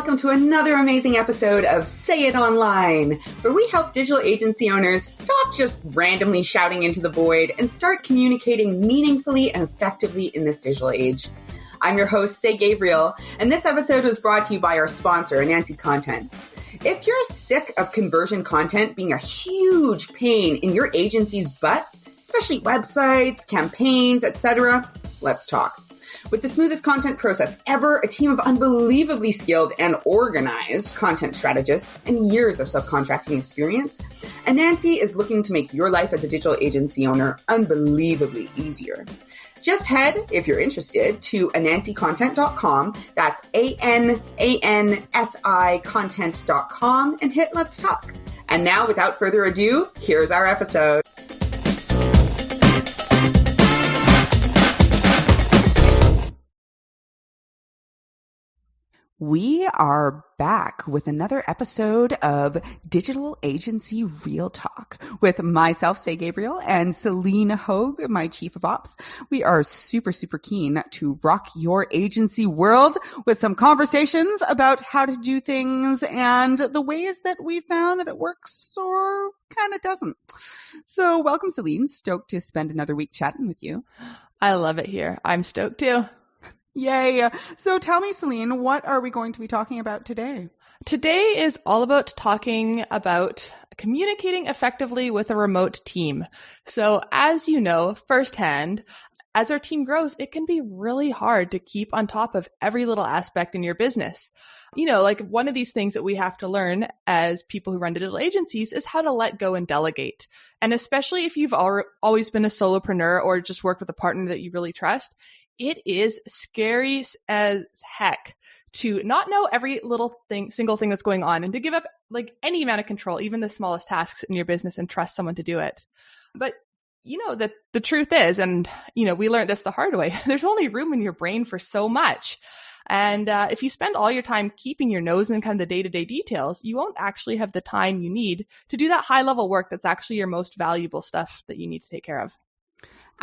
welcome to another amazing episode of Say It Online, where we help digital agency owners stop just randomly shouting into the void and start communicating meaningfully and effectively in this digital age. I'm your host, Say Gabriel, and this episode was brought to you by our sponsor, Anansi Content. If you're sick of conversion content being a huge pain in your agency's butt, especially websites, campaigns, etc., let's talk. With the smoothest content process ever, a team of unbelievably skilled and organized content strategists, and years of subcontracting experience, Anansi is looking to make your life as a digital agency owner unbelievably easier. Just head, if you're interested, to anansicontent.com, that's ANANSI content.com, and hit Let's Talk. And now, without further ado, here's our episode. We are back with another episode of Digital Agency Real Talk with myself, Say Gabriel, and Celene Hogue, my Chief of Ops. We are super keen to rock your agency world with some conversations about how to do things and the ways that we found that it works or kind of doesn't. So welcome, Celene. Stoked to spend another week chatting with you. I love it here. I'm stoked too. Yay. So tell me, Celene, what are we going to be talking about today? Today is all about talking about communicating effectively with a remote team. So as you know firsthand, as our team grows, it can be really hard to keep on top of every little aspect in your business. You know, like one of these things that we have to learn as people who run digital agencies is how to let go and delegate. And especially if you've always been a solopreneur or just worked with a partner that you really trust, it is scary as heck to not know every little single thing that's going on and to give up like any amount of control, even the smallest tasks in your business, and trust someone to do it. But you know that the truth is, and you know, we learned this the hard way, there's only room in your brain for so much. And if you spend all your time keeping your nose in kind of the day-to-day details, you won't actually have the time you need to do that high-level work that's actually your most valuable stuff that you need to take care of.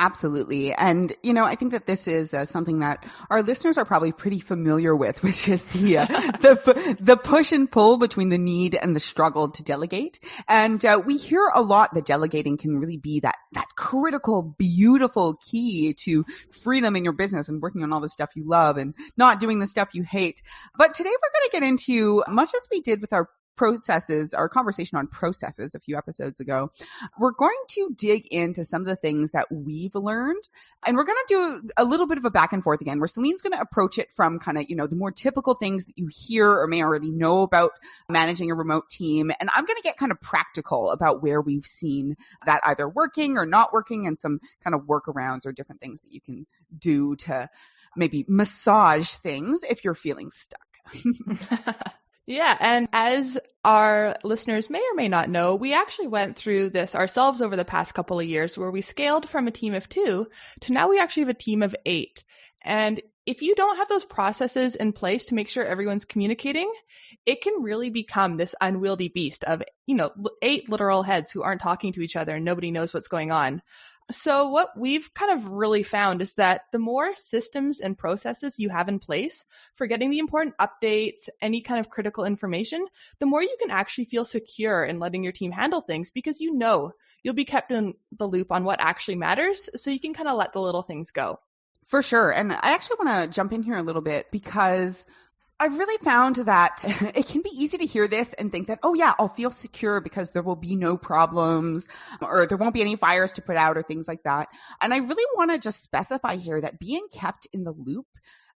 Absolutely. And, you know, I think that this is something that our listeners are probably pretty familiar with, which is the push and pull between the need and the struggle to delegate. And we hear a lot that delegating can really be that critical, beautiful key to freedom in your business and working on all the stuff you love and not doing the stuff you hate. But today we're going to get into, much as we did with our conversation on processes a few episodes ago, we're going to dig into some of the things that we've learned. And we're going to do a little bit of a back and forth again, where Celine's going to approach it from kind of, you know, the more typical things that you hear or may already know about managing a remote team. And I'm going to get kind of practical about where we've seen that either working or not working, and some kind of workarounds or different things that you can do to maybe massage things if you're feeling stuck. Yeah, and as our listeners may or may not know, we actually went through this ourselves over the past couple of years, where we scaled from a team of 2 to now we actually have a team of 8. And if you don't have those processes in place to make sure everyone's communicating, it can really become this unwieldy beast of, you know, 8 literal heads who aren't talking to each other and nobody knows what's going on. So what we've kind of really found is that the more systems and processes you have in place for getting the important updates, any kind of critical information, the more you can actually feel secure in letting your team handle things, because you know you'll be kept in the loop on what actually matters, so you can kind of let the little things go. For sure. And I actually want to jump in here a little bit, because I've really found that it can be easy to hear this and think that, oh yeah, I'll feel secure because there will be no problems or there won't be any fires to put out or things like that. And I really want to just specify here that being kept in the loop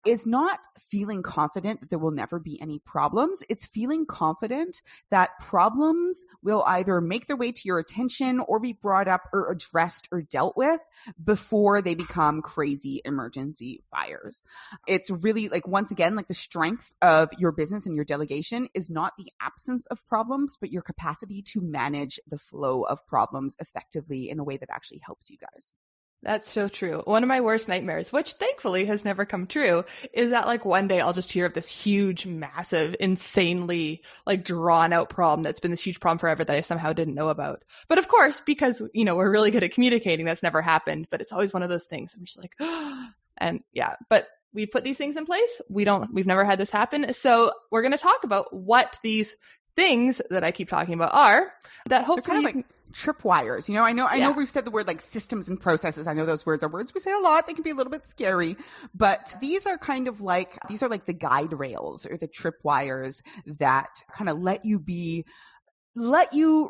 is not feeling confident that there will never be any problems. It's feeling confident that problems will either make their way to your attention or be brought up or addressed or dealt with before they become crazy emergency fires. It's really, like, once again, like, the strength of your business and your delegation is not the absence of problems, but your capacity to manage the flow of problems effectively in a way that actually helps you guys. That's so true. One of my worst nightmares, which thankfully has never come true, is that like one day I'll just hear of this huge, massive, insanely like drawn out problem that's been this huge problem forever that I somehow didn't know about. But of course, because, you know, we're really good at communicating, that's never happened, but it's always one of those things. I'm just like, and yeah, but we put these things in place. We've never had this happen. So we're going to talk about what these things that I keep talking about are that hopefully They're kind of like tripwires. I know Yeah. we've said the word like systems and processes. I know those words are words we say a lot. They can be a little bit scary, but these are like the guide rails or the tripwires that kind of let you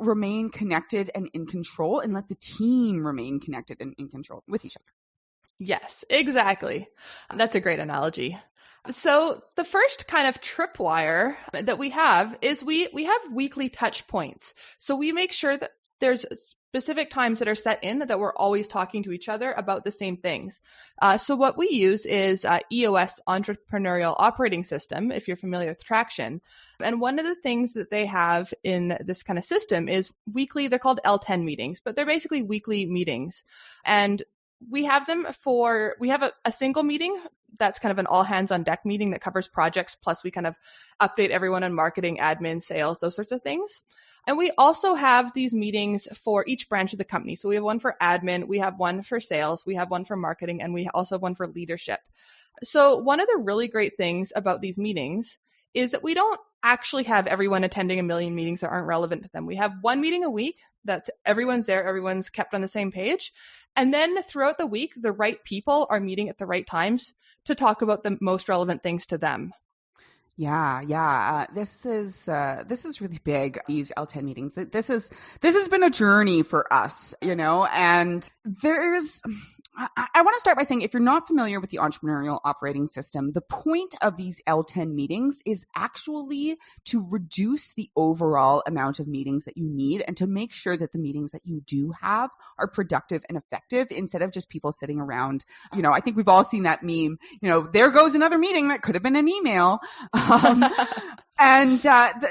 remain connected and in control, and let the team remain connected and in control with each other. Yes, exactly. That's a great analogy. So the first kind of tripwire that we have is we have weekly touch points. So we make sure that there's specific times that are set in that we're always talking to each other about the same things. So what we use is EOS Entrepreneurial Operating System, if you're familiar with Traction. And one of the things that they have in this kind of system is weekly, they're called L10 meetings, but they're basically weekly meetings. And we have a single meeting that's kind of an all hands on deck meeting that covers projects, plus we kind of update everyone on marketing, admin, sales, those sorts of things. And we also have these meetings for each branch of the company. So we have one for admin, we have one for sales, we have one for marketing, and we also have one for leadership. So one of the really great things about these meetings is that we don't actually have everyone attending a million meetings that aren't relevant to them. We have one meeting a week that's everyone's there, everyone's kept on the same page. And then throughout the week, the right people are meeting at the right times to talk about the most relevant things to them. Yeah. This is really big, these L10 meetings. This has been a journey for us, and I want to start by saying, if you're not familiar with the entrepreneurial operating system, the point of these L10 meetings is actually to reduce the overall amount of meetings that you need, and to make sure that the meetings that you do have are productive and effective, instead of just people sitting around. I think we've all seen that meme, there goes another meeting that could have been an email.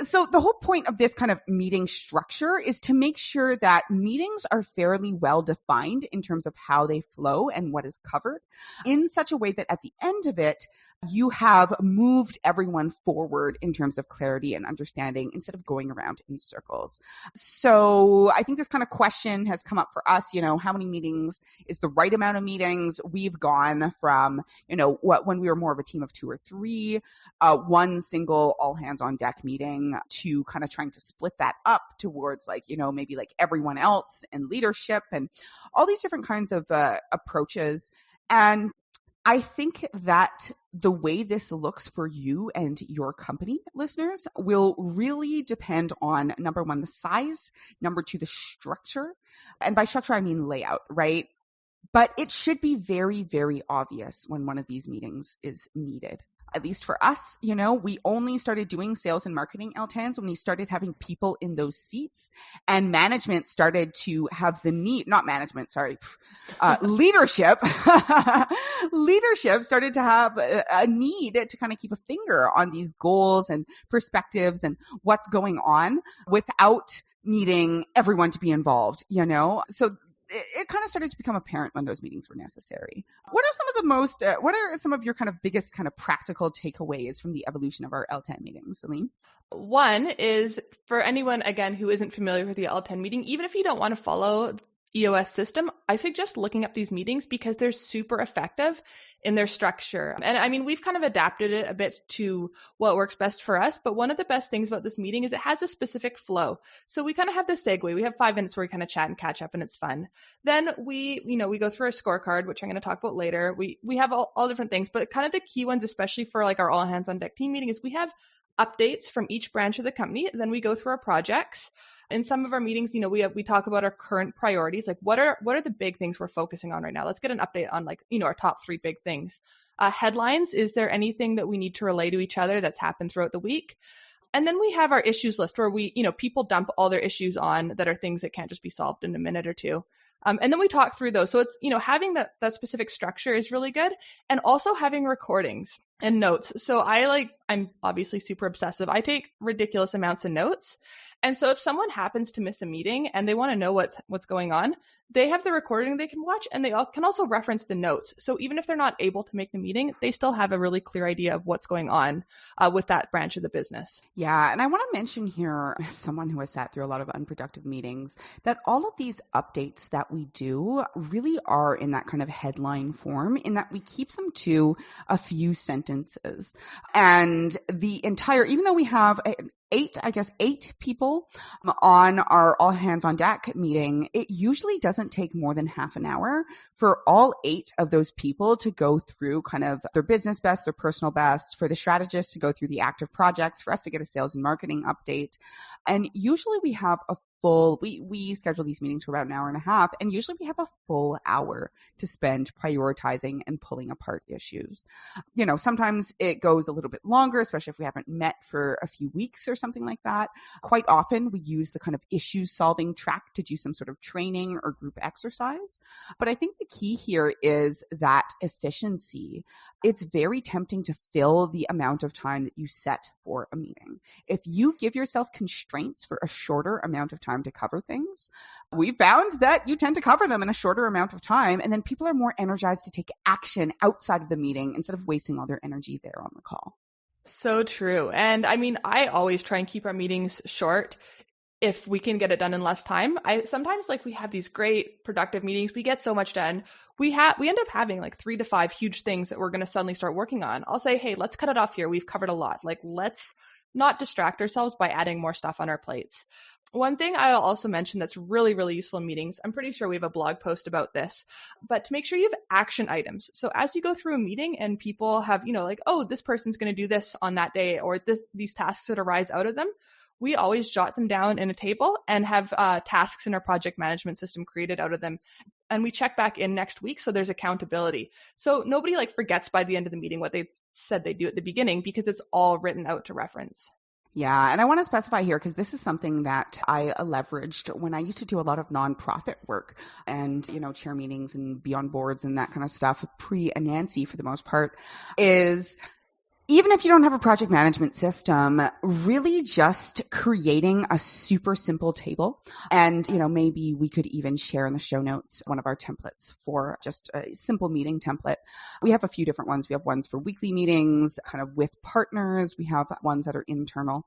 So the whole point of this kind of meeting structure is to make sure that meetings are fairly well defined in terms of how they flow and what is covered, in such a way that at the end of it, you have moved everyone forward in terms of clarity and understanding, instead of going around in circles. So I think this kind of question has come up for us, how many meetings is the right amount of meetings? We've gone from, when we were more of a team of 2 or 3, one single all hands on deck meeting, to kind of trying to split that up towards maybe everyone else and leadership and all these different kinds of approaches. And I think that the way this looks for you and your company, listeners, will really depend on, number one, the size, number two, the structure. And by structure, I mean layout, right? But it should be very, very obvious when one of these meetings is needed. At least for us, we only started doing sales and marketing L10s when we started having people in those seats, and management started to have the need, not management, sorry, leadership, leadership started to have a need to kind of keep a finger on these goals and perspectives and what's going on, without needing everyone to be involved, So it kind of started to become apparent when those meetings were necessary. What are some of your kind of biggest kind of practical takeaways from the evolution of our L10 meetings, Celene? One is, for anyone, again, who isn't familiar with the L10 meeting, even if you don't want to follow EOS system, I suggest looking up these meetings because they're super effective in their structure. And I mean, we've kind of adapted it a bit to what works best for us. But one of the best things about this meeting is it has a specific flow. So we kind of have this segue. We have 5 minutes where we kind of chat and catch up, and it's fun. Then we go through a scorecard, which I'm going to talk about later. We have all different things, but kind of the key ones, especially for our all hands on deck team meeting, is we have updates from each branch of the company. Then we go through our projects. In some of our meetings, we talk about our current priorities, like what are the big things we're focusing on right now? Let's get an update on our top 3 big things. Headlines, is there anything that we need to relay to each other that's happened throughout the week? And then we have our issues list where people dump all their issues on that are things that can't just be solved in a minute or two. And then we talk through those. So it's, having that specific structure is really good. And also having recordings and notes. So I'm obviously super obsessive. I take ridiculous amounts of notes. And so if someone happens to miss a meeting and they want to know what's going on, they have the recording they can watch, and they can also reference the notes. So even if they're not able to make the meeting, they still have a really clear idea of what's going on with that branch of the business. Yeah, and I want to mention here, as someone who has sat through a lot of unproductive meetings, that all of these updates that we do really are in that kind of headline form, in that we keep them to a few sentences. And the entire, even though we have eight people on our all hands on deck meeting, it usually doesn't take more than half an hour for all 8 of those people to go through kind of their business best, their personal best, for the strategists to go through the active projects, for us to get a sales and marketing update. And usually we have a we schedule these meetings for about an hour and a half, and usually we have a full hour to spend prioritizing and pulling apart issues. Sometimes it goes a little bit longer, especially if we haven't met for a few weeks or something like that. Quite often we use the kind of issue solving track to do some sort of training or group exercise. But I think the key here is that efficiency. It's very tempting to fill the amount of time that you set for a meeting. If you give yourself constraints for a shorter amount of time to cover things, we found that you tend to cover them in a shorter amount of time, and then people are more energized to take action outside of the meeting instead of wasting all their energy there on the call. So true. And I mean, I always try and keep our meetings short if we can get it done in less time. Sometimes we have these great productive meetings. We get so much done. We end up having 3 to 5 huge things that we're going to suddenly start working on. I'll say, hey, let's cut it off here. We've covered a lot. Let's not distract ourselves by adding more stuff on our plates. One thing I'll also mention that's really, really useful in meetings, I'm pretty sure we have a blog post about this, but to make sure you have action items. So as you go through a meeting and people have, oh, this person's going to do this on that day, or these tasks that arise out of them, we always jot them down in a table and have tasks in our project management system created out of them. And we check back in next week, so there's accountability. So nobody forgets by the end of the meeting what they said they do at the beginning, because it's all written out to reference. Yeah, and I want to specify here, because this is something that I leveraged when I used to do a lot of nonprofit work and, chair meetings and be on boards and that kind of stuff, pre-Anansi for the most part, is even if you don't have a project management system, really just creating a super simple table. And, maybe we could even share in the show notes one of our templates for just a simple meeting template. We have a few different ones. We have ones for weekly meetings, kind of with partners. We have ones that are internal.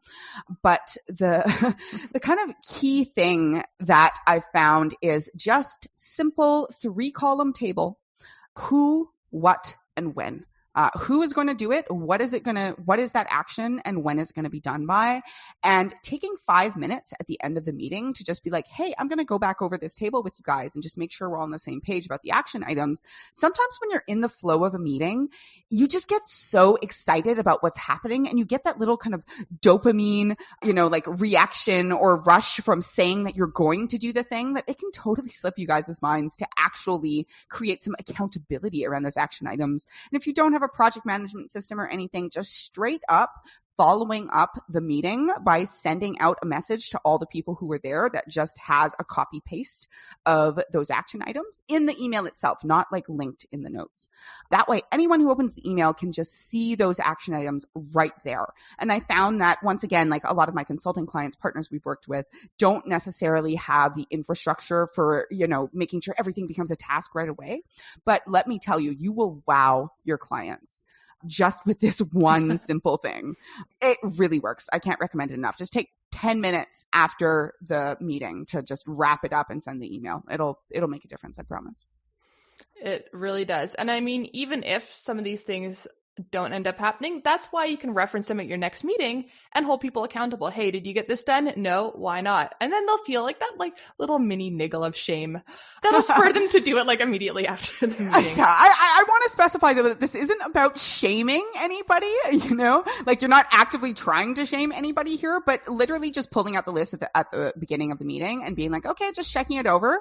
But the kind of key thing that I found is just simple 3-column table: who, what, and when. Who is going to do it? What is that action, and when is it going to be done by? And taking 5 minutes at the end of the meeting to just be like, hey, I'm going to go back over this table with you guys and just make sure we're all on the same page about the action items. Sometimes when you're in the flow of a meeting, you just get so excited about what's happening, and you get that little kind of dopamine, reaction or rush from saying that you're going to do the thing, that it can totally slip you guys' minds to actually create some accountability around those action items. And if you don't have a project management system or anything, just straight up following up the meeting by sending out a message to all the people who were there that just has a copy paste of those action items in the email itself, not linked in the notes. That way, anyone who opens the email can just see those action items right there. And I found that, once again, a lot of my consulting clients, partners we've worked with, don't necessarily have the infrastructure for, making sure everything becomes a task right away. But let me tell you, you will wow your clients just with this one simple thing. It really works. I can't recommend it enough. Just take 10 minutes after the meeting to just wrap it up and send the email. It'll make a difference, I promise. It really does. And I mean, even if some of these things don't end up happening, that's why you can reference them at your next meeting and hold people accountable. Hey, did you get this done? No, why not? And then they'll feel that little mini niggle of shame that'll spur them to do it immediately after the meeting. Yeah, I want to specify though that this isn't about shaming anybody, you're not actively trying to shame anybody here, but literally just pulling out the list at the beginning of the meeting and being okay, just checking it over.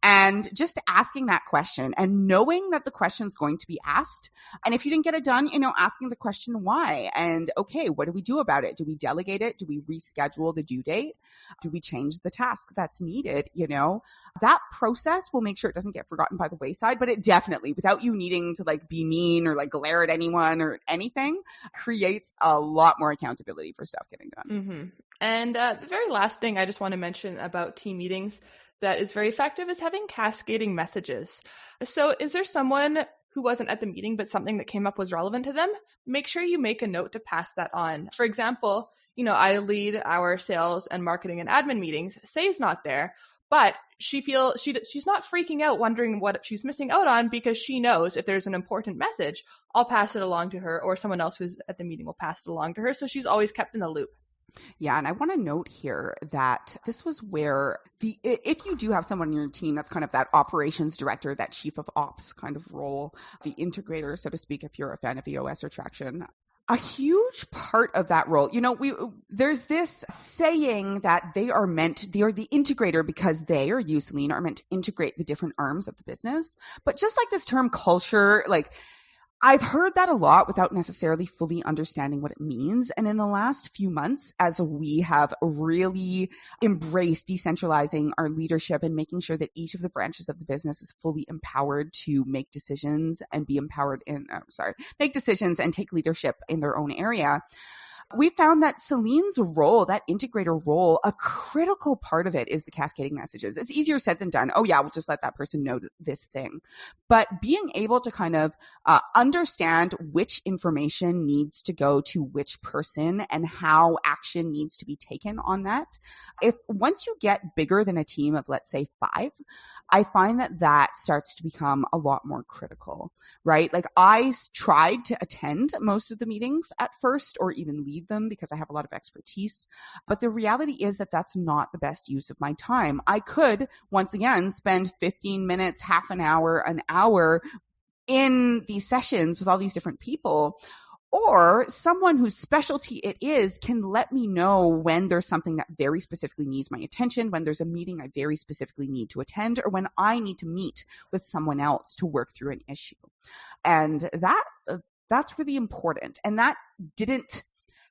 And just asking that question and knowing that the question is going to be asked. And if you didn't get it done, asking the question why. And okay, what do we do about it? Do we delegate it? Do we reschedule the due date? Do we change the task that's needed? That process will make sure it doesn't get forgotten by the wayside, but it definitely, without you needing to be mean or glare at anyone or anything, creates a lot more accountability for stuff getting done. Mm-hmm. And the very last thing I just want to mention about team meetings, that is very effective is having cascading messages. So is there someone who wasn't at the meeting, but something that came up was relevant to them? Make sure you make a note to pass that on. For example, I lead our sales and marketing and admin meetings. Say's not there, but she's not freaking out wondering what she's missing out on, because she knows if there's an important message, I'll pass it along to her, or someone else who's at the meeting will pass it along to her. So she's always kept in the loop. Yeah, and I want to note here that this was where if you do have someone in your team that's kind of that operations director, that chief of ops kind of role, the integrator, so to speak, if you're a fan of EOS or Traction, a huge part of that role, there's this saying that they are the integrator because they, or you, Celene, are meant to integrate the different arms of the business. But just like this term culture, I've heard that a lot without necessarily fully understanding what it means. And in the last few months, as we have really embraced decentralizing our leadership and making sure that each of the branches of the business is fully empowered to make decisions and make decisions and take leadership in their own area, we found that Celene's role, that integrator role, a critical part of it is the cascading messages. It's easier said than done. Oh yeah, we'll just let that person know this thing. But being able to kind of understand which information needs to go to which person and how action needs to be taken on that. Once you get bigger than a team of, let's say, 5, I find that starts to become a lot more critical, right? I tried to attend most of the meetings at first, or even lead them, because I have a lot of expertise. But the reality is that that's not the best use of my time. I could, once again, spend 15 minutes, half an hour in these sessions with all these different people. Or someone whose specialty it is can let me know when there's something that very specifically needs my attention, when there's a meeting I very specifically need to attend, or when I need to meet with someone else to work through an issue. And that's really important. And that didn't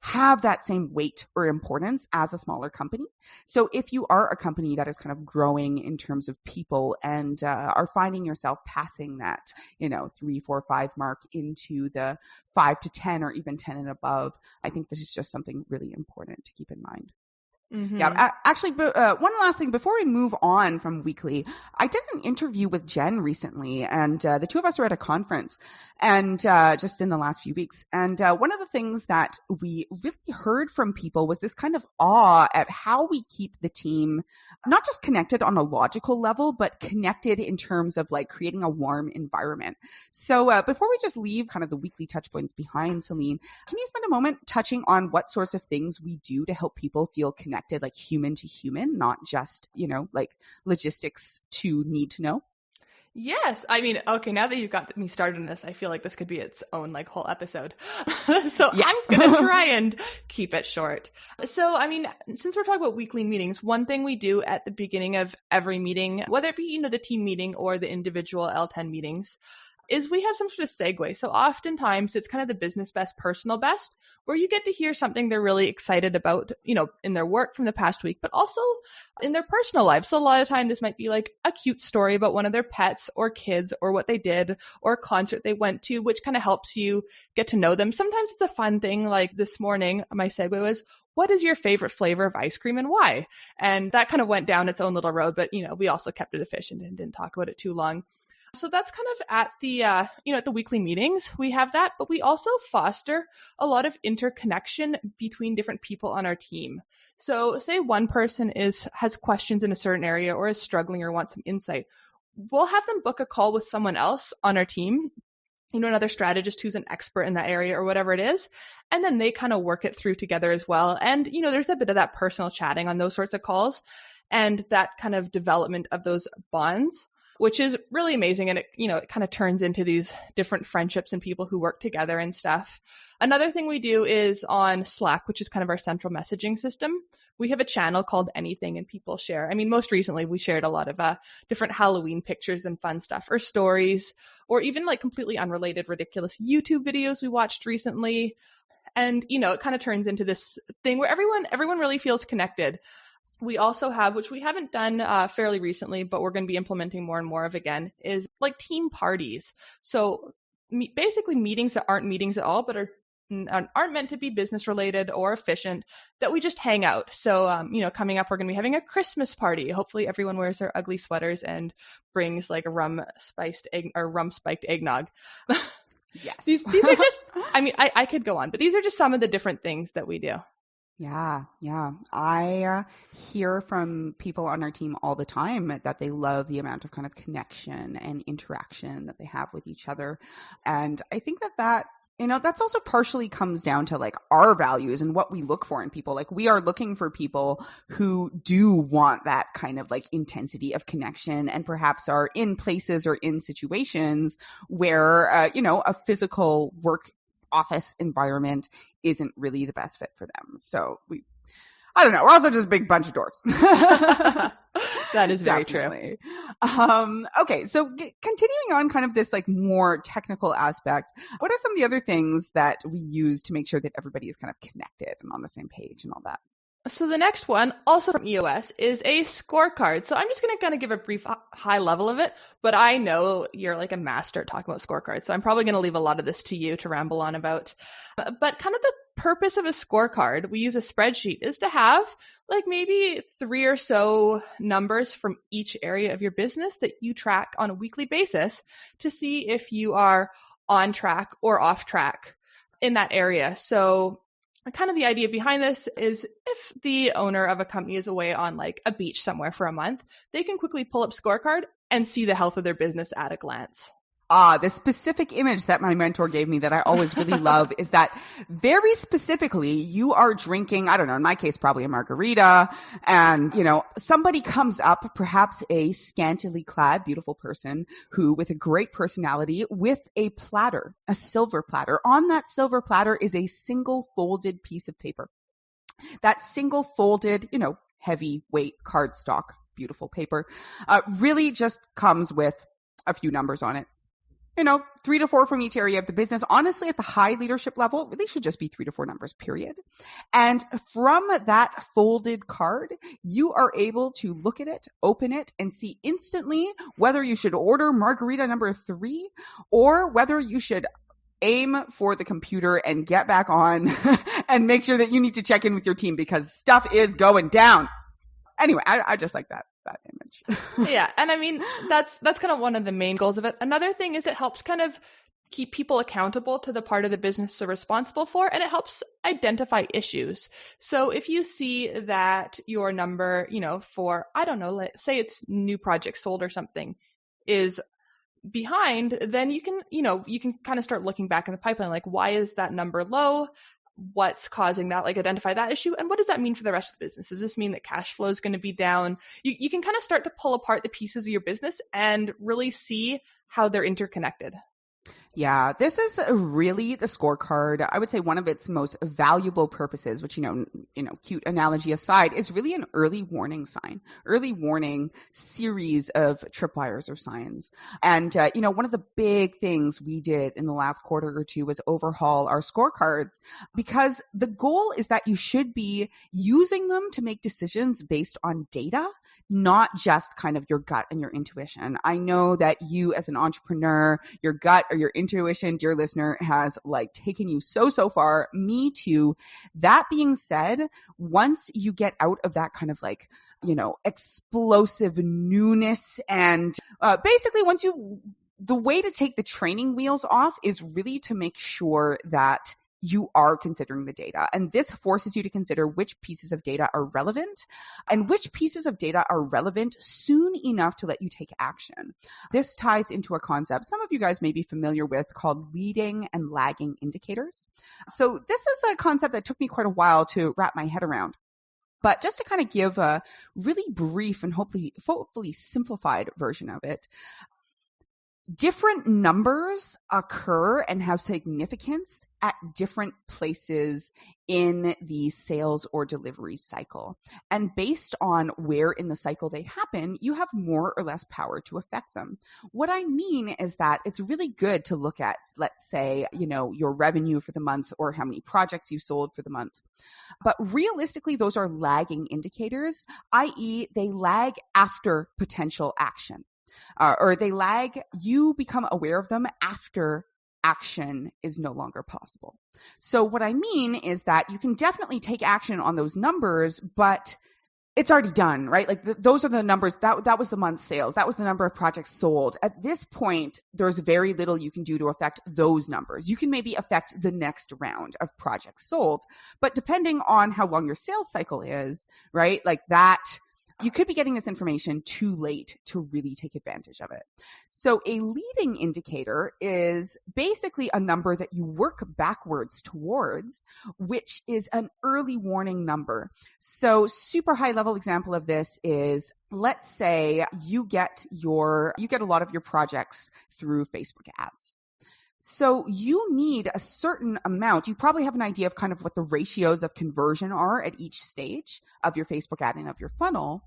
have that same weight or importance as a smaller company. So if you are a company that is kind of growing in terms of people and are finding yourself passing that, 3, 4, 5 mark into the 5 to 10 or even 10 and above, I think this is just something really important to keep in mind. Mm-hmm. Yeah, actually, one last thing before we move on from weekly, I did an interview with Jen recently, and the two of us were at a conference, and just in the last few weeks. And one of the things that we really heard from people was this kind of awe at how we keep the team not just connected on a logical level, but connected in terms of creating a warm environment. So before we just leave kind of the weekly touch points behind, Celene, can you spend a moment touching on what sorts of things we do to help people feel connected, like human to human, not just, logistics to need to know? Yes. I mean, okay, now that you've got me started on this, I feel like this could be its own whole episode. So yeah. I'm going to try and keep it short. So, I mean, since we're talking about weekly meetings, one thing we do at the beginning of every meeting, whether it be, the team meeting or the individual L10 meetings, is we have some sort of segue. So oftentimes it's kind of the business best, personal best, where you get to hear something they're really excited about, in their work from the past week, but also in their personal life. So a lot of time this might be a cute story about one of their pets or kids or what they did or a concert they went to, which kind of helps you get to know them. Sometimes it's a fun thing. Like this morning, my segue was, what is your favorite flavor of ice cream and why? And that kind of went down its own little road, but we also kept it efficient and didn't talk about it too long. So that's kind of at the, at the weekly meetings, we have that, but we also foster a lot of interconnection between different people on our team. So say one person has questions in a certain area or is struggling or wants some insight. We'll have them book a call with someone else on our team, another strategist who's an expert in that area or whatever it is. And then they kind of work it through together as well. And, there's a bit of that personal chatting on those sorts of calls and that kind of development of those bonds, which is really amazing. And it kind of turns into these different friendships and people who work together and stuff. Another thing we do is on Slack, which is kind of our central messaging system. We have a channel called Anything and people share. I mean, most recently we shared a lot of different Halloween pictures and fun stuff or stories, or even completely unrelated, ridiculous YouTube videos we watched recently. And, it kind of turns into this thing where everyone really feels connected. We also have, which we haven't done fairly recently, but we're going to be implementing more and more of again, is team parties. So basically meetings that aren't meetings at all, but are aren't meant to be business related or efficient, that we just hang out. So, coming up, we're going to be having a Christmas party. Hopefully everyone wears their ugly sweaters and brings like a rum spiked eggnog. Yes. These are just, I could go on, but these are just some of the different things that we do. Yeah, yeah. I hear from people on our team all the time that they love the amount of kind of connection and interaction that they have with each other. And I think that that's also partially comes down to like our values and what we look for in people. Like we are looking for people who do want that kind of like intensity of connection and perhaps are in places or in situations where, a physical work office environment isn't really the best fit for them. So I don't know. We're also just a big bunch of dorks. That is very true. Okay. So continuing on kind of this like more technical aspect, what are some of the other things that we use to make sure that everybody is kind of connected and on the same page and all that? So the next one, also from EOS, is a scorecard. So I'm just going to kind of give a brief high level of it, but I know you're like a master at talking about scorecards, so I'm probably going to leave a lot of this to you to ramble on about. But kind of the purpose of a scorecard, we use a spreadsheet, is to have like maybe 3 or so numbers from each area of your business that you track on a weekly basis to see if you are on track or off track in that area. So kind of the idea behind this is if the owner of a company is away on like a beach somewhere for a month, they can quickly pull up scorecard and see the health of their business at a glance. The specific image that my mentor gave me that I always really love is that very specifically you are drinking, I don't know, in my case, probably a margarita, and, somebody comes up, perhaps a scantily clad, beautiful person who with a great personality with a platter, a silver platter. On that silver platter is a single folded piece of paper. That single folded, heavyweight cardstock, beautiful paper, really just comes with a few numbers on it. 3 to 4 from each area of the business. Honestly, at the high leadership level, it really should just be 3 to 4 numbers, period. And from that folded card, you are able to look at it, open it, and see instantly whether you should order margarita number 3 or whether you should aim for the computer and get back on and make sure that you need to check in with your team because stuff is going down. Anyway, I just like that image. Yeah. And that's kind of one of the main goals of it. Another thing is it helps kind of keep people accountable to the part of the business they're responsible for, and it helps identify issues. So if you see that your number, for, I don't know, let's say it's new projects sold or something, is behind, then you can kind of start looking back in the pipeline, like why is that number low? What's causing that, like identify that issue, and what does that mean for the rest of the business? Does this mean that cash flow is going to be down? You can kind of start to pull apart the pieces of your business and really see how they're interconnected. Yeah, this is really the scorecard. I would say one of its most valuable purposes, which, cute analogy aside, is really an early warning sign, early warning series of tripwires or signs. And, one of the big things we did in the last quarter or two was overhaul our scorecards because the goal is that you should be using them to make decisions based on data, not just kind of your gut and your intuition. I know that you as an entrepreneur, your gut or your intuition, dear listener, has like taken you so far. Me too. That being said, once you get out of that kind of like, explosive newness and basically the way to take the training wheels off is really to make sure that you are considering the data. And this forces you to consider which pieces of data are relevant and which pieces of data are relevant soon enough to let you take action. This ties into a concept some of you guys may be familiar with called leading and lagging indicators. So this is a concept that took me quite a while to wrap my head around. But just to kind of give a really brief and hopefully simplified version of it, different numbers occur and have significance at different places in the sales or delivery cycle. And based on where in the cycle they happen, you have more or less power to affect them. What I mean is that it's really good to look at, let's say, your revenue for the month or how many projects you sold for the month. But realistically, those are lagging indicators, i.e. they lag after potential action. Or they lag, you become aware of them after action is no longer possible. So what I mean is that you can definitely take action on those numbers, but it's already done, right? Like those are the numbers. That was the month's sales. That was the number of projects sold. At this point, there's very little you can do to affect those numbers. You can maybe affect the next round of projects sold, but depending on how long your sales cycle is, right? Like that, you could be getting this information too late to really take advantage of it. So a leading indicator is basically a number that you work backwards towards, which is an early warning number. So super high level example of this is, let's say you get a lot of your projects through Facebook ads. So you need a certain amount. You probably have an idea of kind of what the ratios of conversion are at each stage of your Facebook ad and of your funnel.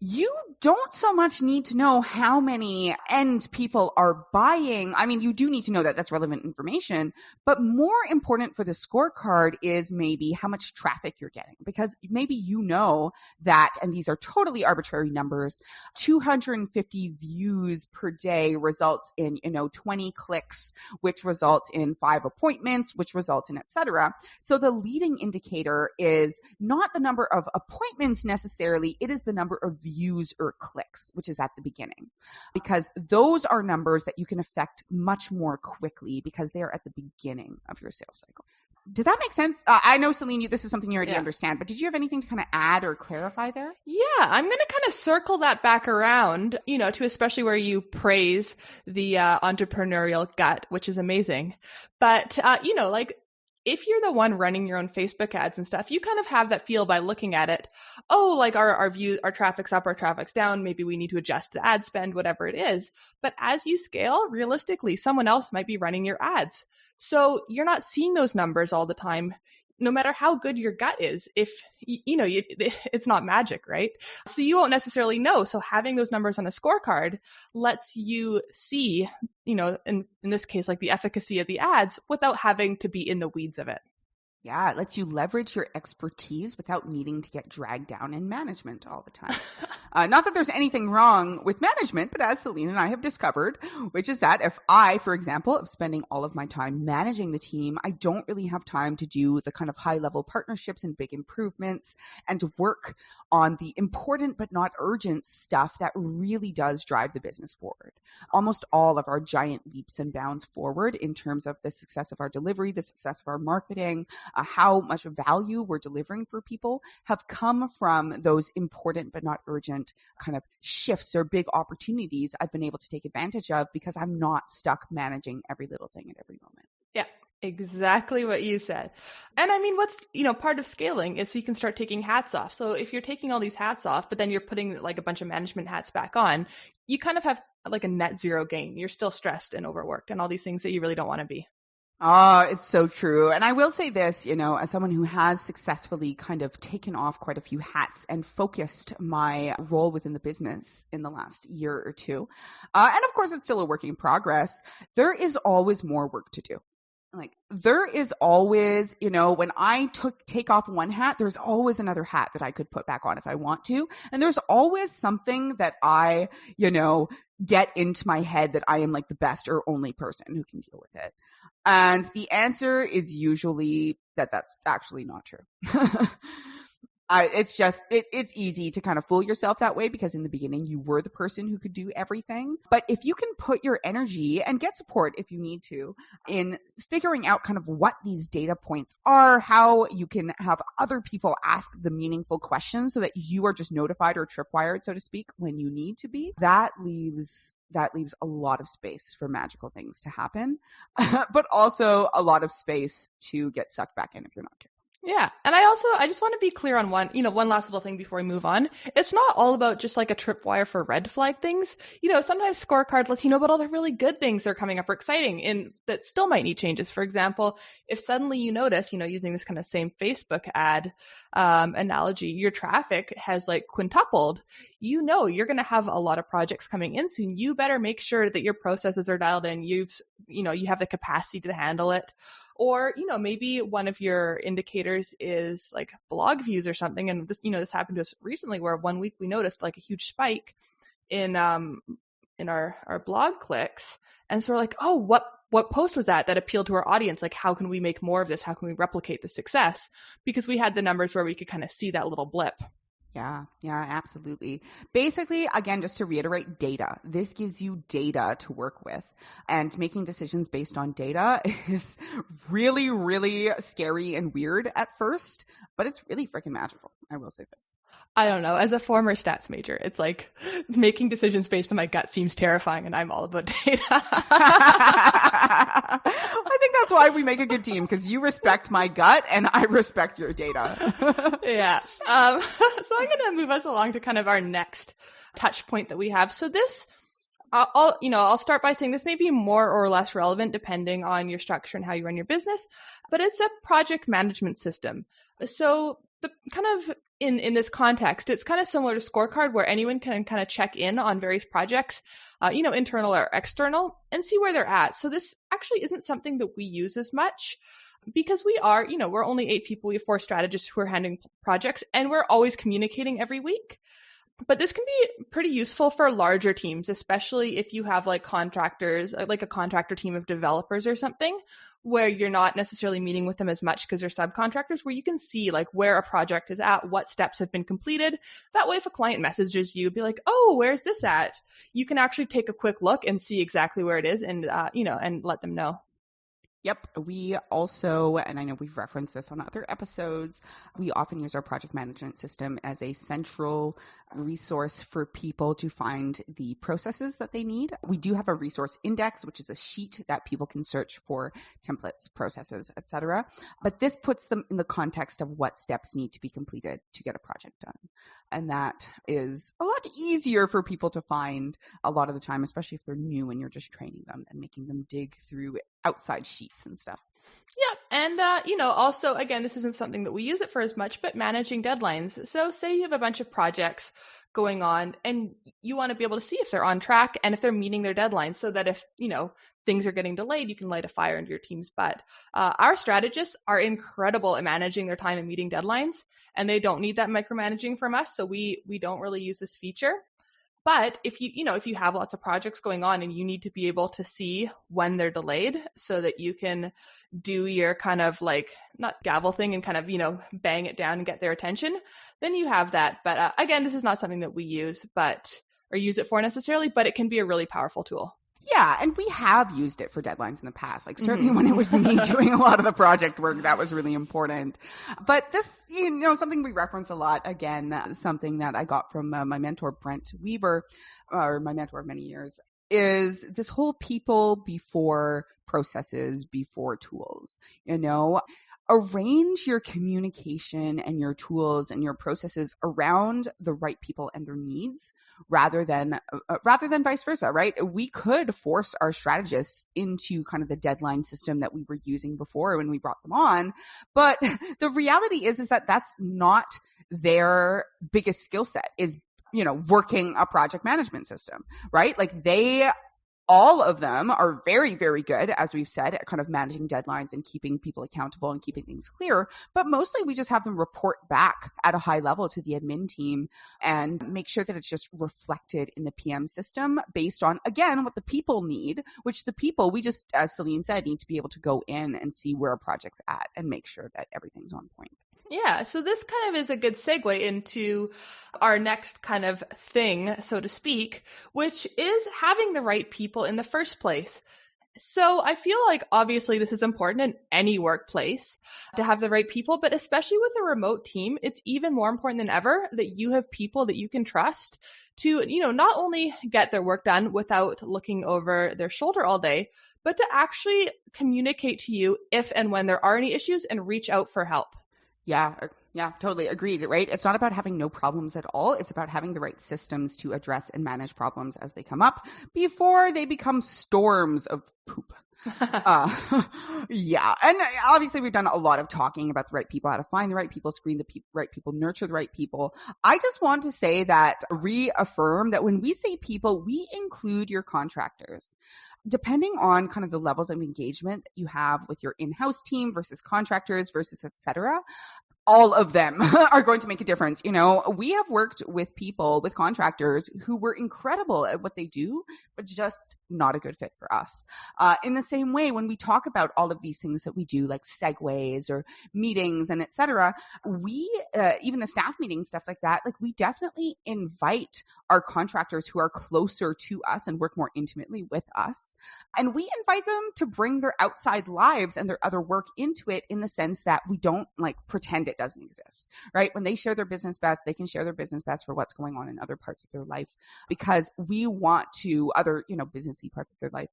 You don't so much need to know how many end people are buying. I mean, you do need to know that that's relevant information, but more important for the scorecard is maybe how much traffic you're getting, because maybe you know that, and these are totally arbitrary numbers, 250 views per day results in, 20 clicks, which results in 5 appointments, which results in et cetera. So the leading indicator is not the number of appointments necessarily, it is the number of views or clicks, which is at the beginning, because those are numbers that you can affect much more quickly because they are at the beginning of your sales cycle. Did that make sense? I know, Celene, this is something you already understand, but did you have anything to kind of add or clarify there? Yeah, I'm going to kind of circle that back around, to especially where you praise the entrepreneurial gut, which is amazing. But, like, if you're the one running your own Facebook ads and stuff, you kind of have that feel by looking at it. Oh, like our traffic's up, our traffic's down. Maybe we need to adjust the ad spend, whatever it is. But as you scale, realistically, someone else might be running your ads. So you're not seeing those numbers all the time, no matter how good your gut is. If, it's not magic, right? So you won't necessarily know. So having those numbers on a scorecard lets you see, in this case, like the efficacy of the ads without having to be in the weeds of it. Yeah, it lets you leverage your expertise without needing to get dragged down in management all the time. Not that there's anything wrong with management, but as Celene and I have discovered, which is that if I, for example, am spending all of my time managing the team, I don't really have time to do the kind of high-level partnerships and big improvements and to work on the important but not urgent stuff that really does drive the business forward. Almost all of our giant leaps and bounds forward in terms of the success of our delivery, the success of our marketing, how much value we're delivering for people have come from those important but not urgent kind of shifts or big opportunities I've been able to take advantage of because I'm not stuck managing every little thing at every moment. Yeah, exactly what you said. And I mean, what's, part of scaling is so you can start taking hats off. So if you're taking all these hats off, but then you're putting like a bunch of management hats back on, you kind of have like a net zero gain. You're still stressed and overworked and all these things that you really don't want to be. Oh, it's so true. And I will say this, as someone who has successfully kind of taken off quite a few hats and focused my role within the business in the last year or two. And of course, it's still a work in progress. There is always more work to do. Like there is always, when I take off one hat, there's always another hat that I could put back on if I want to. And there's always something that I, get into my head that I am like the best or only person who can deal with it. And the answer is usually that that's actually not true. It's easy to kind of fool yourself that way because in the beginning you were the person who could do everything. But if you can put your energy and get support if you need to in figuring out kind of what these data points are, how you can have other people ask the meaningful questions so that you are just notified or tripwired, so to speak, when you need to be, that leaves a lot of space for magical things to happen, but also a lot of space to get sucked back in if you're not careful. Yeah. And I just want to be clear on one last little thing before we move on. It's not all about just like a tripwire for red flag things. Sometimes scorecard lets you know about all the really good things that are coming up or exciting and that still might need changes. For example, if suddenly you notice, using this kind of same Facebook ad analogy, your traffic has like quintupled, you're going to have a lot of projects coming in soon. You better make sure that your processes are dialed in. You have the capacity to handle it. Or, maybe one of your indicators is like blog views or something. And this, this happened to us recently where one week we noticed like a huge spike in our blog clicks. And so we're like, oh, what post was that appealed to our audience? Like, how can we make more of this? How can we replicate the success? Because we had the numbers where we could kind of see that little blip. Yeah, absolutely. Basically, again, just to reiterate, data. This gives you data to work with. And making decisions based on data is really, really scary and weird at first, but it's really freaking magical. I will say this. I don't know. As a former stats major, it's like making decisions based on my gut seems terrifying, and I'm all about data. I think that's why we make a good team, because you respect my gut and I respect your data. Yeah. So I'm going to move us along to kind of our next touch point that we have. So this, I'll start by saying this may be more or less relevant depending on your structure and how you run your business, but it's a project management system. So the kind of in this context, it's kind of similar to Scorecard, where anyone can kind of check in on various projects, internal or external, and see where they're at. So this actually isn't something that we use as much, because we're only 8 people. We have 4 strategists who are handling projects, and we're always communicating every week. But this can be pretty useful for larger teams, especially if you have like contractors, like a contractor team of developers or something, where you're not necessarily meeting with them as much because they're subcontractors, where you can see like where a project is at, what steps have been completed. That way, if a client messages you, be like, oh, where's this at? You can actually take a quick look and see exactly where it is and, and let them know. Yep. We also, and I know we've referenced this on other episodes, we often use our project management system as a central resource for people to find the processes that they need. We do have a resource index, which is a sheet that people can search for templates, processes, etc. But this puts them in the context of what steps need to be completed to get a project done. And that is a lot easier for people to find a lot of the time, especially if they're new and you're just training them and making them dig through outside sheets and stuff. Yeah. And, also, again, this isn't something that we use it for as much, but managing deadlines. So say you have a bunch of projects going on and you want to be able to see if they're on track and if they're meeting their deadlines, so that if, things are getting delayed, you can light a fire under your team's butt. Our strategists are incredible at managing their time and meeting deadlines, and they don't need that micromanaging from us. So we don't really use this feature. But if you have lots of projects going on and you need to be able to see when they're delayed so that you can do your kind of like, not gavel thing and kind of, bang it down and get their attention, then you have that. But again, this is not something that we use or use it for necessarily, but it can be a really powerful tool. Yeah, and we have used it for deadlines in the past. Like certainly when it was me doing a lot of the project work, that was really important. But this, something we reference a lot, again, something that I got from my mentor, Brent Weber, or my mentor of many years, is this whole people before processes, before tools. Arrange your communication and your tools and your processes around the right people and their needs rather than vice versa, right? We could force our strategists into kind of the deadline system that we were using before when we brought them on. But the reality is that that's not their biggest skill set, is, working a project management system, right? Like all of them are very, very good, as we've said, at kind of managing deadlines and keeping people accountable and keeping things clear. But mostly we just have them report back at a high level to the admin team and make sure that it's just reflected in the PM system based on, again, what the people need, which the people, we just, as Celene said, need to be able to go in and see where a project's at and make sure that everything's on point. Yeah, so this kind of is a good segue into our next kind of thing, so to speak, which is having the right people in the first place. So I feel like obviously this is important in any workplace to have the right people, but especially with a remote team, it's even more important than ever that you have people that you can trust to, not only get their work done without looking over their shoulder all day, but to actually communicate to you if and when there are any issues and reach out for help. Yeah, totally agreed, right? It's not about having no problems at all. It's about having the right systems to address and manage problems as they come up before they become storms of poop. Yeah. And obviously we've done a lot of talking about the right people, how to find the right people, screen the right people, nurture the right people. I just want to say that, reaffirm that when we say people, we include your contractors. Depending on kind of the levels of engagement that you have with your in-house team versus contractors versus et cetera, all of them are going to make a difference. We have worked with people, with contractors who were incredible at what they do, but just not a good fit for us. In the same way, when we talk about all of these things that we do, like segues or meetings and etc., we, even the staff meetings, stuff like that, like we definitely invite our contractors who are closer to us and work more intimately with us. And we invite them to bring their outside lives and their other work into it, in the sense that we don't like pretend it doesn't exist, right? When they share their business best, they can share their business best for what's going on in other parts of their life, because we want to, other, businessy parts of their life,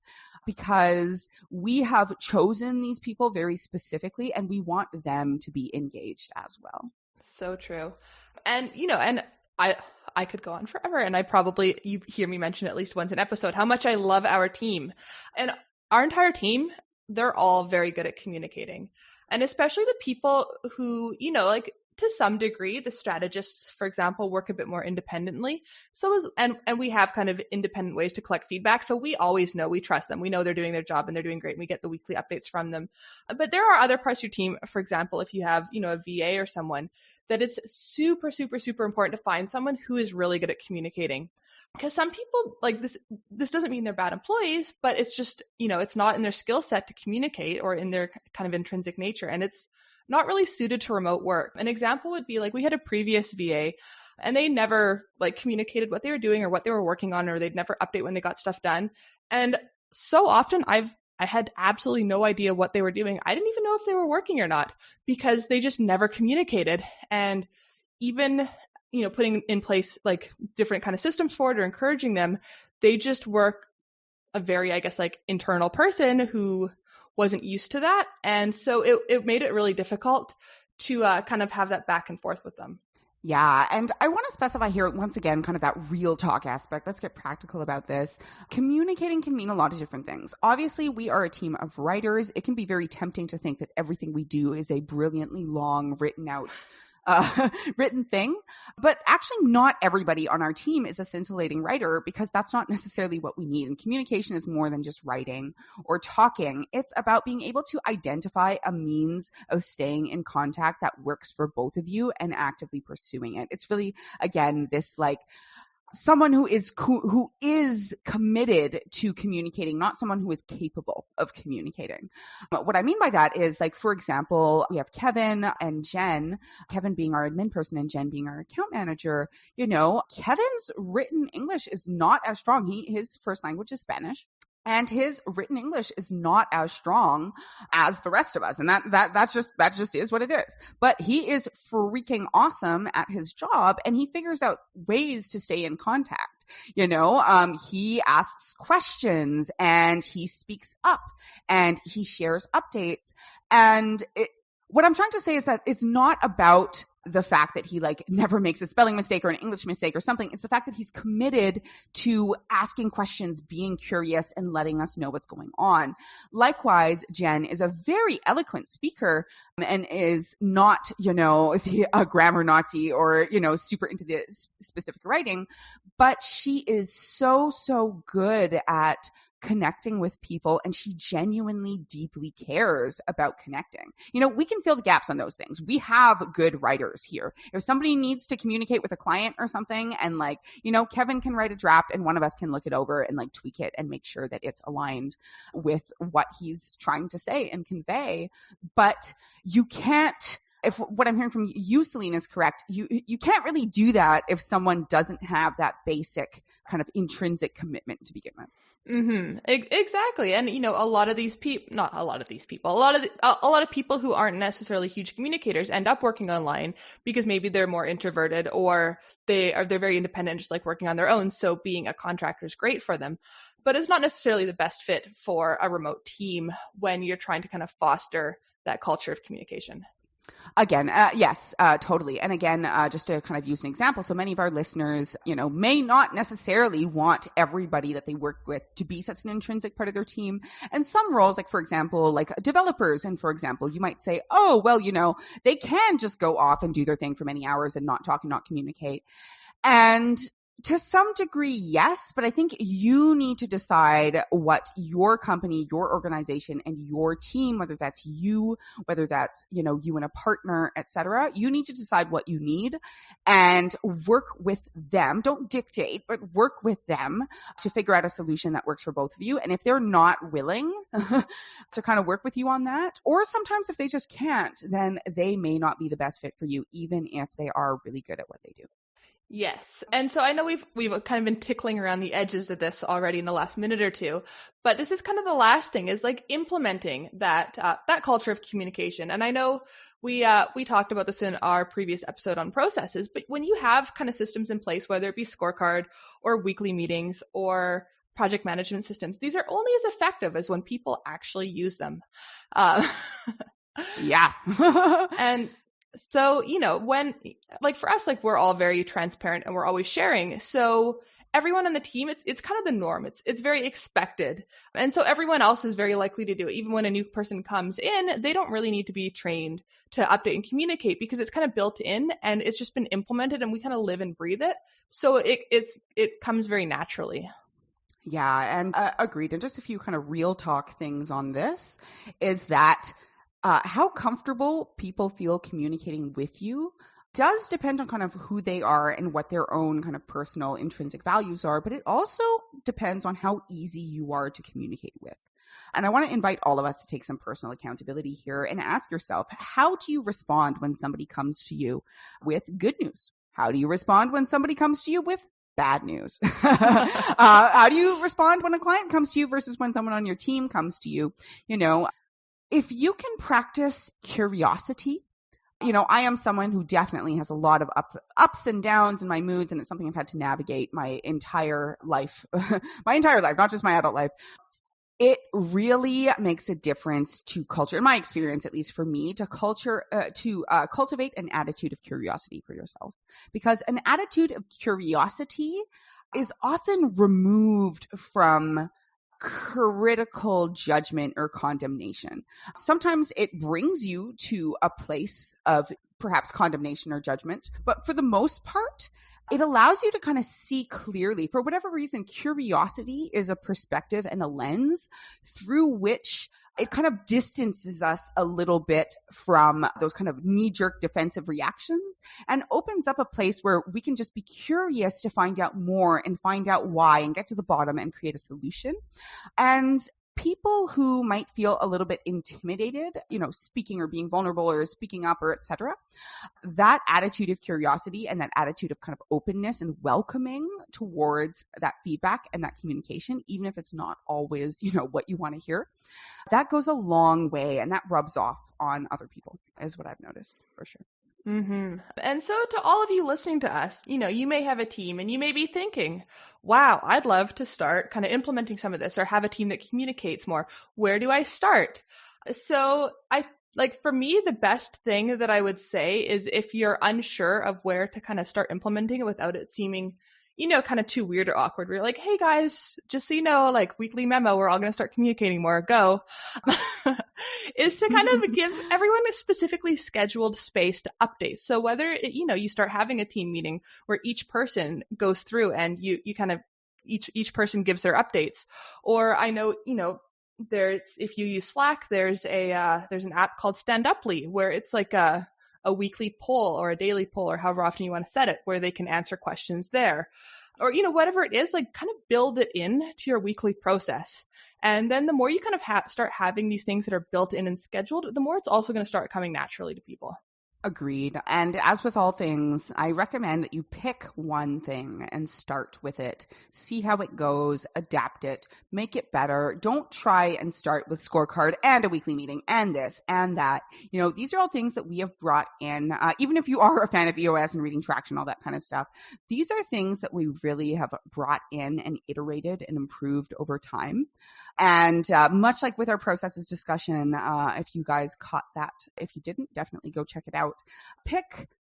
because we have chosen these people very specifically and we want them to be engaged as well. So true. And, and I could go on forever, and you hear me mention at least once an episode how much I love our team. And our entire team, they're all very good at communicating. And especially the people who, like to some degree, the strategists, for example, work a bit more independently. And we have kind of independent ways to collect feedback. So we always know, we trust them. We know they're doing their job and they're doing great. And we get the weekly updates from them. But there are other parts of your team, for example, if you have, a VA or someone, that it's super, super, super important to find someone who is really good at communicating. Because some people, like this doesn't mean they're bad employees, but it's just, it's not in their skill set to communicate or in their kind of intrinsic nature. And it's not really suited to remote work. An example would be like we had a previous VA and they never like communicated what they were doing or what they were working on, or they'd never update when they got stuff done. And so often I had absolutely no idea what they were doing. I didn't even know if they were working or not, because they just never communicated. And even, putting in place like different kind of systems for it or encouraging them, they just were a very, I guess, like internal person who wasn't used to that. And so it made it really difficult to kind of have that back and forth with them. Yeah. And I want to specify here, once again, kind of that real talk aspect. Let's get practical about this. Communicating can mean a lot of different things. Obviously, we are a team of writers. It can be very tempting to think that everything we do is a brilliantly long, written thing. But actually, not everybody on our team is a scintillating writer, because that's not necessarily what we need. And communication is more than just writing or talking. It's about being able to identify a means of staying in contact that works for both of you and actively pursuing it. It's really, again, this like someone who is committed to communicating, not someone who is capable of communicating. But what I mean by that is, like, for example, we have Kevin and Jen, Kevin being our admin person and Jen being our account manager. Kevin's written English is not as strong. His first language is Spanish. And his written English is not as strong as the rest of us. And that just is what it is. But he is freaking awesome at his job, and he figures out ways to stay in contact. He asks questions and he speaks up and he shares updates. And what I'm trying to say is that it's not about the fact that he like never makes a spelling mistake or an English mistake or something. It's the fact that he's committed to asking questions, being curious, and letting us know what's going on. Likewise, Jen is a very eloquent speaker and is not, a grammar Nazi or, super into the specific writing, but she is so, so good at connecting with people, and she genuinely deeply cares about connecting. We can fill the gaps on those things. We have good writers here. If somebody needs to communicate with a client or something, and Kevin can write a draft and one of us can look it over and tweak it and make sure that it's aligned with what he's trying to say and convey. But you can't, if what I'm hearing from you, Celene, is correct, you can't really do that if someone doesn't have that basic kind of intrinsic commitment to begin with. Mm-hmm. Exactly. And, a lot of these people, not a lot of these people, a lot of people who aren't necessarily huge communicators end up working online because maybe they're more introverted, or they're very independent, just like working on their own. So being a contractor is great for them, but it's not necessarily the best fit for a remote team when you're trying to kind of foster that culture of communication. Again, yes, totally. And again, just to kind of use an example, so many of our listeners, may not necessarily want everybody that they work with to be such an intrinsic part of their team. And some roles, like for example, like developers, and for example, you might say, oh, well, they can just go off and do their thing for many hours and not talk and not communicate. And To some degree, yes, but I think you need to decide what your company, your organization, and your team, whether that's you, whether that's, you and a partner, et cetera, you need to decide what you need and work with them. Don't dictate, but work with them to figure out a solution that works for both of you. And if they're not willing to kind of work with you on that, or sometimes if they just can't, then they may not be the best fit for you, even if they are really good at what they do. Yes. And so I know we've kind of been tickling around the edges of this already in the last minute or two, but this is kind of the last thing, is like implementing that culture of communication. And I know we talked about this in our previous episode on processes, but when you have kind of systems in place, whether it be scorecard or weekly meetings or project management systems, these are only as effective as when people actually use them. Yeah. And so, when, like for us, like we're all very transparent and we're always sharing. So everyone on the team, it's kind of the norm. It's very expected. And so everyone else is very likely to do it. Even when a new person comes in, they don't really need to be trained to update and communicate because it's kind of built in and it's just been implemented and we kind of live and breathe it. So it comes very naturally. Yeah, and agreed. And just a few kind of real talk things on this is that how comfortable people feel communicating with you does depend on kind of who they are and what their own kind of personal intrinsic values are, but it also depends on how easy you are to communicate with. And I want to invite all of us to take some personal accountability here and ask yourself, how do you respond when somebody comes to you with good news? How do you respond when somebody comes to you with bad news? How do you respond when a client comes to you versus when someone on your team comes to you? If you can practice curiosity, I am someone who definitely has a lot of ups and downs in my moods, and it's something I've had to navigate my entire life, not just my adult life. It really makes a difference to culture, in my experience, at least for me, to cultivate an attitude of curiosity for yourself, because an attitude of curiosity is often removed from critical judgment or condemnation. Sometimes it brings you to a place of perhaps condemnation or judgment, but for the most part, it allows you to kind of see clearly. For whatever reason, curiosity is a perspective and a lens through which it kind of distances us a little bit from those kind of knee-jerk defensive reactions and opens up a place where we can just be curious to find out more and find out why and get to the bottom and create a solution. And people who might feel a little bit intimidated, speaking or being vulnerable or speaking up or et cetera, that attitude of curiosity and that attitude of kind of openness and welcoming towards that feedback and that communication, even if it's not always, what you want to hear, that goes a long way and that rubs off on other people, is what I've noticed for sure. Mm-hmm. And so to all of you listening to us, you may have a team and you may be thinking, wow, I'd love to start kind of implementing some of this or have a team that communicates more. Where do I start? So for me, the best thing that I would say is if you're unsure of where to kind of start implementing it without it seeming, kind of too weird or awkward, we're like, hey guys, just so you know, like weekly memo, we're all going to start communicating more, go, is to kind of give everyone a specifically scheduled space to update. So whether, you start having a team meeting where each person goes through and you kind of, each person gives their updates. Or I know, there's, if you use Slack, there's an app called Stand Uply where it's like a weekly poll or a daily poll or however often you want to set it, where they can answer questions there. Or, whatever it is, like kind of build it in to your weekly process. And then the more you kind of start having these things that are built in and scheduled, the more it's also going to start coming naturally to people. Agreed. And as with all things, I recommend that you pick one thing and start with it. See how it goes, adapt it, make it better. Don't try and start with scorecard and a weekly meeting and this and that. These are all things that we have brought in, even if you are a fan of EOS and reading traction, all that kind of stuff. These are things that we really have brought in and iterated and improved over time. And much like with our processes discussion, if you guys caught that, if you didn't, definitely go check it out.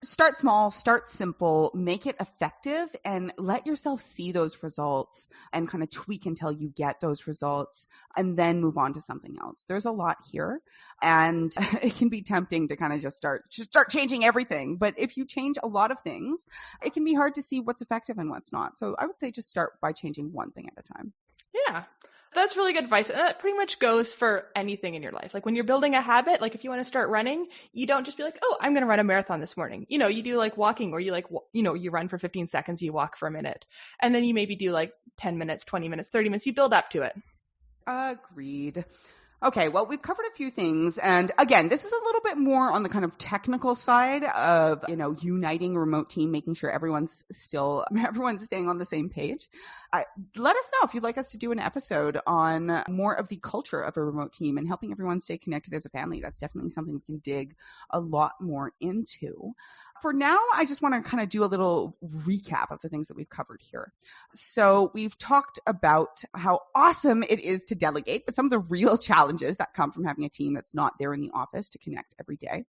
Start small, start simple, make it effective, and let yourself see those results and kind of tweak until you get those results, and then move on to something else. There's a lot here, and it can be tempting to kind of just start changing everything. But if you change a lot of things, it can be hard to see what's effective and what's not. So I would say just start by changing one thing at a time. Yeah. That's really good advice. And that pretty much goes for anything in your life. Like when you're building a habit, like if you want to start running, you don't just be like, oh, I'm going to run a marathon this morning. You do like walking, or you run for 15 seconds, you walk for a minute. And then you maybe do like 10 minutes, 20 minutes, 30 minutes. You build up to it. Agreed. Okay, well, we've covered a few things. And again, this is a little bit more on the kind of technical side of, uniting a remote team, making sure everyone's staying on the same page. Let us know if you'd like us to do an episode on more of the culture of a remote team and helping everyone stay connected as a family. That's definitely something we can dig a lot more into. For now, I just want to kind of do a little recap of the things that we've covered here. So we've talked about how awesome it is to delegate, but some of the real challenges that come from having a team that's not there in the office to connect every day.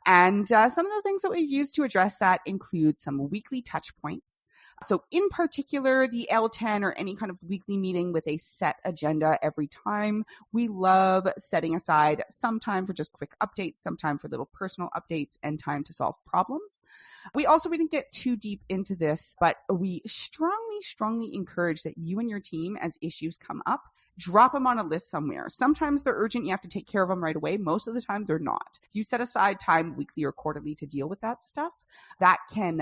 And some of the things that we've used to address that include some weekly touch points. So in particular, the L10 or any kind of weekly meeting with a set agenda every time. We love setting aside some time for just quick updates, some time for little personal updates, and time to solve problems. We didn't get too deep into this, but we strongly encourage that you and your team, as issues come up, drop them on a list somewhere. Sometimes they're urgent. You have to take care of them right away. Most of the time they're not. If you set aside time weekly or quarterly to deal with that stuff, that can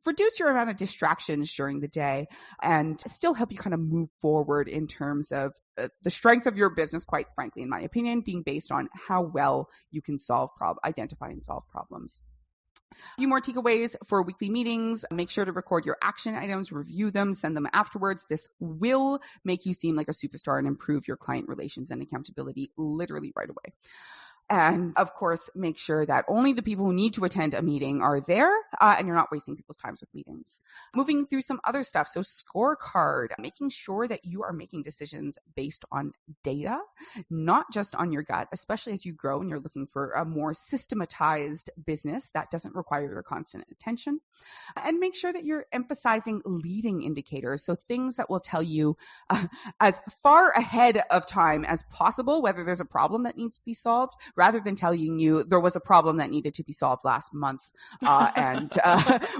reduce your amount of distractions during the day and still help you kind of move forward in terms of the strength of your business, quite frankly, in my opinion, being based on how well you can identify and solve problems. A few more takeaways for weekly meetings. Make sure to record your action items, review them, send them afterwards. This will make you seem like a superstar and improve your client relations and accountability literally right away. And of course, make sure that only the people who need to attend a meeting are there and you're not wasting people's times with meetings. Moving through some other stuff. So scorecard, making sure that you are making decisions based on data, not just on your gut, especially as you grow and you're looking for a more systematized business that doesn't require your constant attention. And make sure that you're emphasizing leading indicators. So things that will tell you as far ahead of time as possible whether there's a problem that needs to be solved, rather than telling you there was a problem that needed to be solved last month and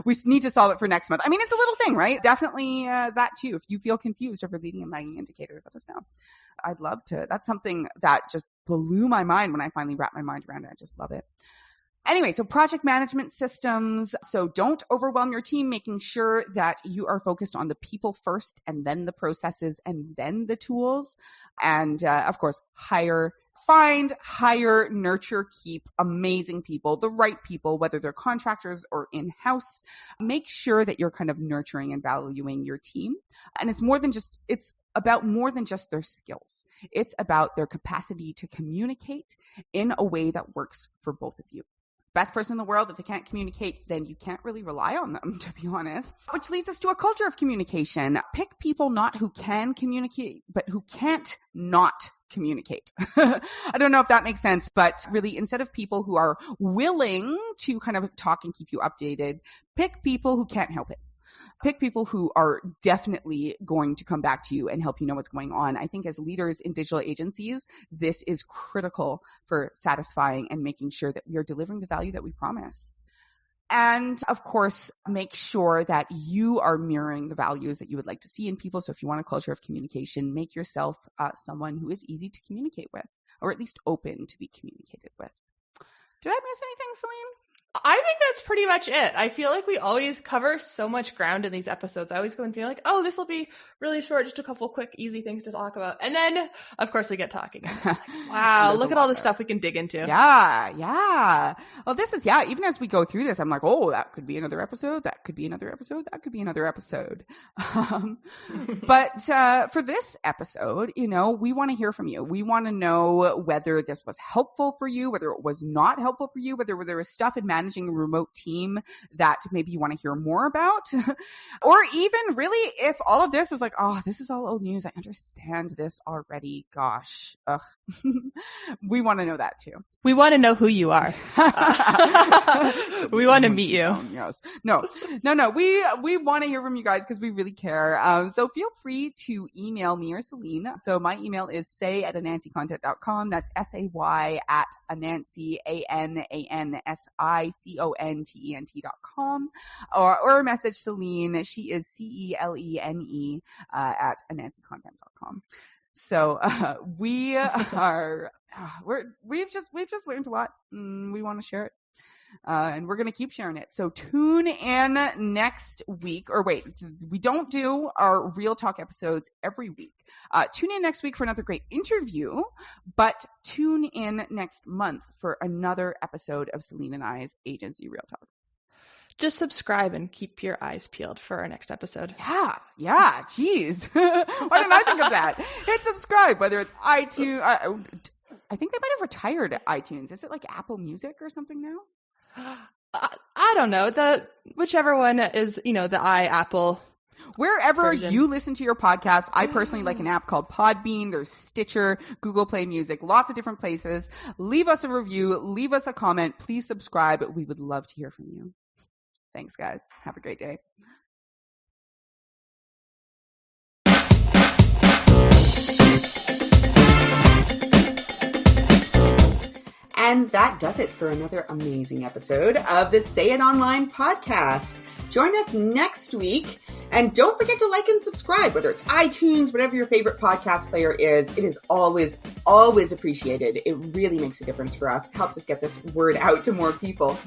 we need to solve it for next month. I mean, it's a little thing, right? Definitely that too. If you feel confused over leading and lagging indicators, let us know. I'd love to. That's something that just blew my mind when I finally wrapped my mind around it. I just love it. Anyway, so project management systems. So don't overwhelm your team, making sure that you are focused on the people first and then the processes and then the tools. And of course, find, hire, nurture, keep amazing people, the right people, whether they're contractors or in-house. Make sure that you're kind of nurturing and valuing your team. And it's about more than just their skills. It's about their capacity to communicate in a way that works for both of you. Best person in the world, if they can't communicate, then you can't really rely on them, to be honest. Which leads us to a culture of communication. Pick people not who can communicate, but who can't not communicate. I don't know if that makes sense, but really instead of people who are willing to kind of talk and keep you updated, pick people who can't help it. Pick people who are definitely going to come back to you and help you know what's going on. I think as leaders in digital agencies, this is critical for satisfying and making sure that we are delivering the value that we promise. And of course, make sure that you are mirroring the values that you would like to see in people. So if you want a culture of communication, make yourself someone who is easy to communicate with, or at least open to be communicated with. Did I miss anything, Celene? I think that's pretty much it. I feel like we always cover so much ground in these episodes. I always go and feel like, oh, this will be really short, just a couple quick, easy things to talk about. And then, of course, we get talking. And it's like, wow, look at all the stuff we can dig into. Yeah. Well, even as we go through this, I'm like, oh, that could be another episode. That could be another episode. That could be another episode. But for this episode, we want to hear from you. We want to know whether this was helpful for you, whether it was not helpful for you, whether there was stuff in management managing a remote team that maybe you want to hear more about. Or even really if all of this was like, oh, this is all old news. I understand this already. Gosh. Ugh. We want to know that too. We want to know who you are. We want to meet you. Yes. No. We want to hear from you guys because we really care. So feel free to email me or Celene. So my email is say@anansicontent.com. That's say@anansi, ANANSICONTENT.com. Or message Celene. She is CELENE at anansicontent.com. So we've just learned a lot. We want to share it. And we're going to keep sharing it. So tune in next week, or wait, we don't do our Real Talk episodes every week. Tune in next week for another great interview, but tune in next month for another episode of Celene and I's Agency Real Talk. Just subscribe and keep your eyes peeled for our next episode. Yeah, geez. Why didn't I think of that? Hit subscribe, whether it's iTunes. I think they might have retired iTunes. Is it like Apple Music or something now? I don't know. Whichever one is, the Apple. Wherever version. You listen to your podcast, I personally like an app called Podbean. There's Stitcher, Google Play Music, lots of different places. Leave us a review. Leave us a comment. Please subscribe. We would love to hear from you. Thanks, guys. Have a great day. And that does it for another amazing episode of the Say It Online podcast. Join us next week. And don't forget to like and subscribe, whether it's iTunes, whatever your favorite podcast player is. It is always, always appreciated. It really makes a difference for us. It helps us get this word out to more people.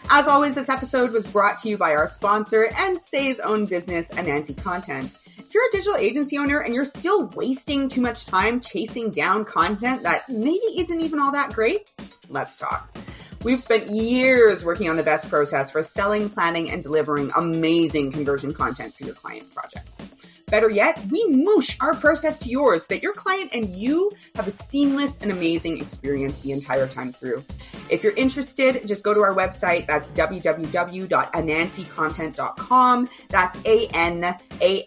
As always, this episode was brought to you by our sponsor and Say's own business, Anansi Content. If you're a digital agency owner and you're still wasting too much time chasing down content that maybe isn't even all that great, let's talk. We've spent years working on the best process for selling, planning, and delivering amazing conversion content for your client projects. Better yet, we moosh our process to yours so that your client and you have a seamless and amazing experience the entire time through. If you're interested, just go to our website. That's www.anansicontent.com. That's ANANSI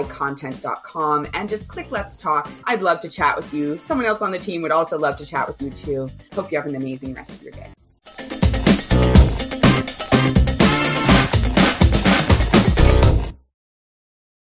content.com. And just click Let's Talk. I'd love to chat with you. Someone else on the team would also love to chat with you too. Hope you have an amazing rest of your day.